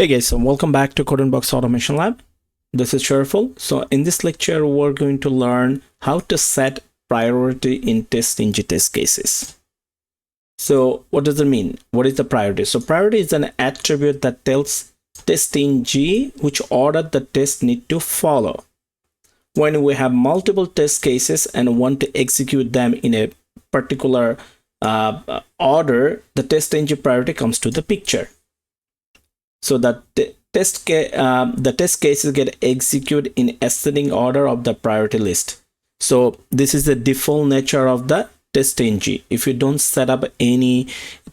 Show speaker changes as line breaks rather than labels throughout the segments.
Hey guys, welcome back to Codenbox Automation Lab. This is Shareful. So in this lecture, we're going to learn how to set priority in TestNG test cases. So what does it mean? What is the priority? So priority is an attribute that tells TestNG which order the test need to follow. When we have multiple test cases and want to execute them in a particular order, the TestNG priority comes to the picture. So that the test cases get executed in ascending order of the priority list. So this is the default nature of the TestNG. If you don't set up any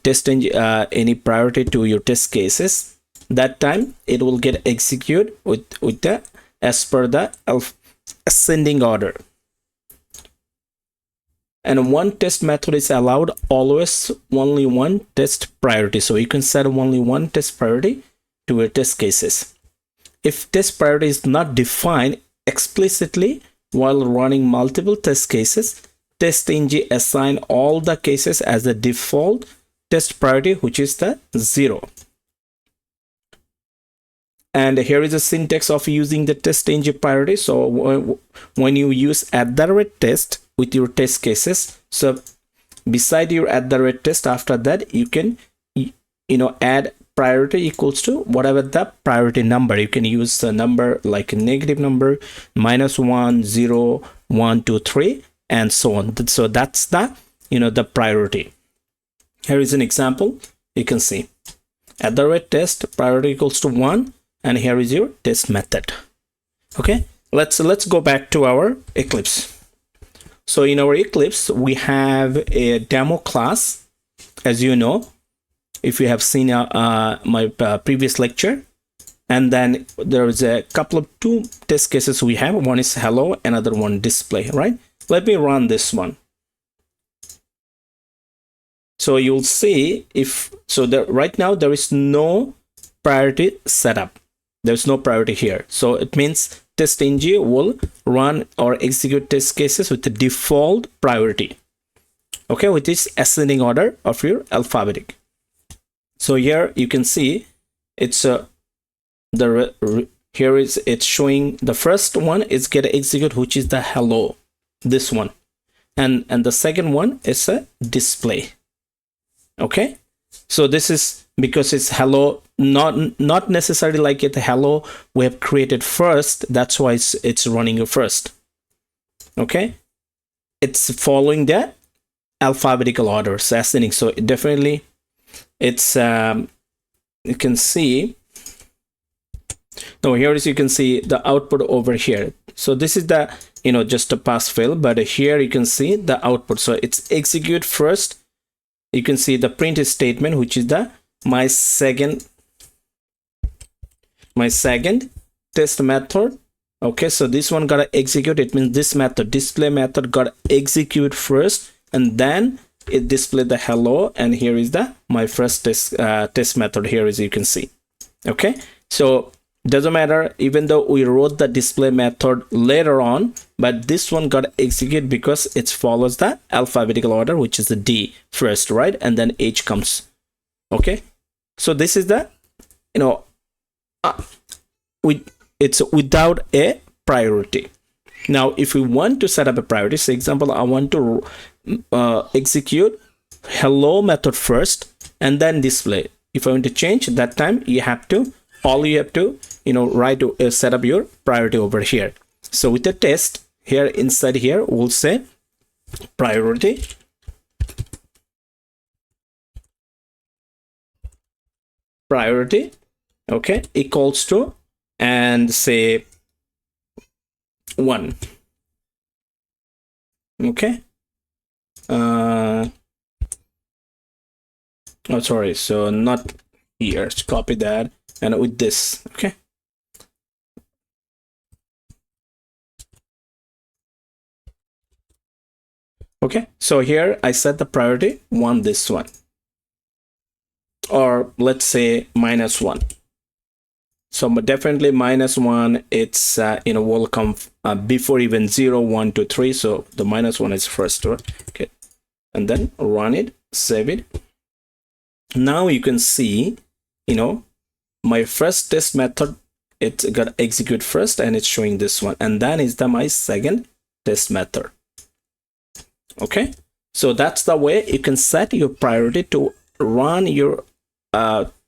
any priority to your test cases, that time it will get executed with the as per the ascending order. And one test method is allowed, always only one test priority. So you can set only one test priority to your test cases. If test priority is not defined explicitly while running multiple test cases, TestNG assign all the cases as the default test priority, which is the 0. And here is the syntax of using the TestNG priority. So when you use @test with your test cases, so beside your @test, after that you can add priority equals to whatever the priority number. You can use the number like a negative number, -1, 0, 1, 2, 3, and so on. So that's the the priority. Here is an example. You can see @test priority equals to 1, and here is your test method. Okay, let's go back to our Eclipse. So in our Eclipse we have a demo class, as you know, if you have seen my previous lecture. And then there is a couple of two test cases we have. One is hello, another one display, right? Let me run this one. So you'll see right now there is no priority setup. There's no priority here. So it means TestNG will run or execute test cases with the default priority, okay, which is ascending order of your alphabetic. So here you can see it's it's showing the first one is get execute, which is the hello, this one, and the second one is a display. Okay, so this is because it's hello, not necessarily like it hello we have created first, that's why it's running first. Okay, it's following the alphabetical order, ascending. So definitely it's you can see, no, here is, you can see the output over here. So this is the just a pass fail, but here you can see the output. So it's execute first. You can see the print statement, which is the my second test method. Okay, so this one gotta execute. It means this method, display method, gotta execute first, and then it display the hello. And here is the my first test method. Here is, you can see. Okay, so doesn't matter, even though we wrote the display method later on, but this one got execute because it follows the alphabetical order, which is the D first, right, and then H comes. Okay, so this is the it's without a priority. Now if we want to set up a priority, for example, I want to execute hello method first and then display. If I want to change that time, you have to write to set up your priority over here. So with the test here, inside here we'll say priority okay, equals to, and say 1. Okay, oh sorry, so not here, let's copy that, and with this. Okay, so here I set the priority 1, this one, or let's say -1. So definitely -1, it's will come before even 0, 1, 2, 3. So the -1 is first, right? Okay, and then run it, save it. Now you can see my first test method, it's gonna execute first and it's showing this one, and then is my second test method. Okay, so that's the way you can set your priority to run your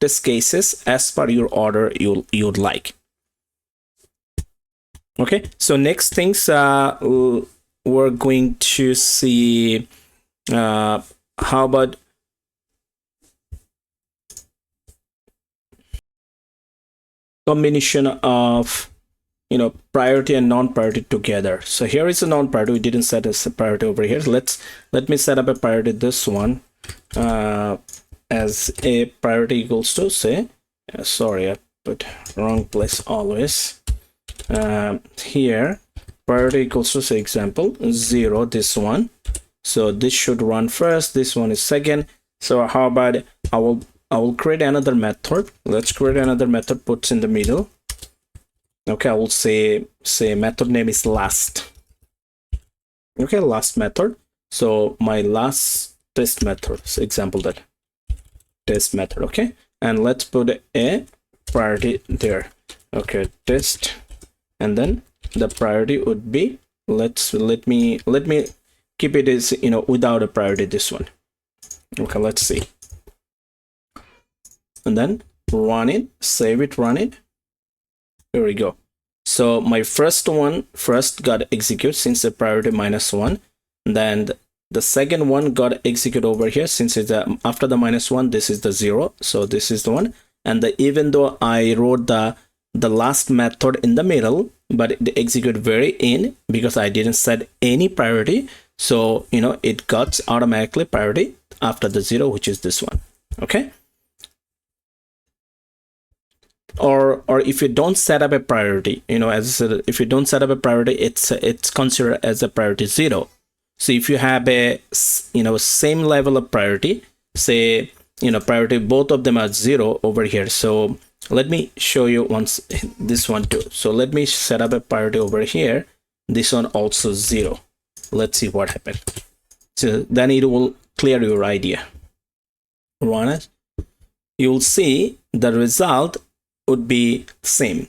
test cases as per your order you'd like. Okay, so next things we're going to see how about combination of priority and non-priority together. So here is a non-priority. We didn't set as a priority over here. Let me set up a priority, this one, as a priority equals to, say, sorry, I put wrong place always. Here priority equals to, say, example 0, this one. So this should run first, this one is second. So how about I will create another method. Let's create another method, puts in the middle. Okay, I will say method name is last. Okay, last method. So my last test method, so example that test method. Okay, and let's put a priority there. Okay, test, and then the priority would be, let me keep it as without a priority, this one. Okay, let's see, and then run it, save it, run it. Here we go. So my first one got executed since the priority -1. Then the second one got executed over here since it's after the -1. This is the 0. So this is the one. And even though I wrote the last method in the middle, but it executed very in because I didn't set any priority. So it got automatically priority after the 0, which is this one. Okay. Or if you don't set up a priority, as I said, if you don't set up a priority, it's considered as a priority 0. So if you have a same level of priority, say priority, both of them are 0 over here. So let me show you once this one too. So let me set up a priority over here, this one also 0. Let's see what happened. So then it will clear your idea. Run it, you'll see the result would be same.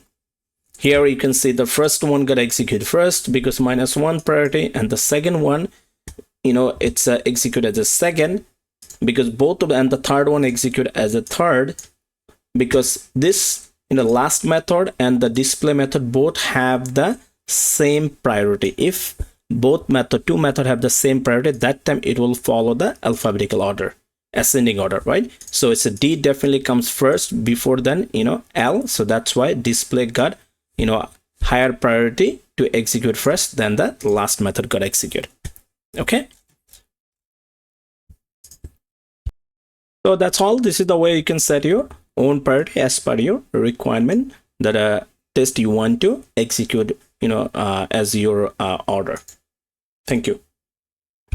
Here you can see the first one got executed first because -1 priority, and the second one it's executed as a second because both of them, and the third one execute as a third because this last method and the display method both have the same priority. If both two method have the same priority, that time it will follow the alphabetical order, ascending order, right? So it's a D definitely comes first before then L. So that's why display got higher priority to execute first than the last method got executed. Okay, so that's all. This is the way you can set your own priority as per your requirement, that test you want to execute as your order. Thank you.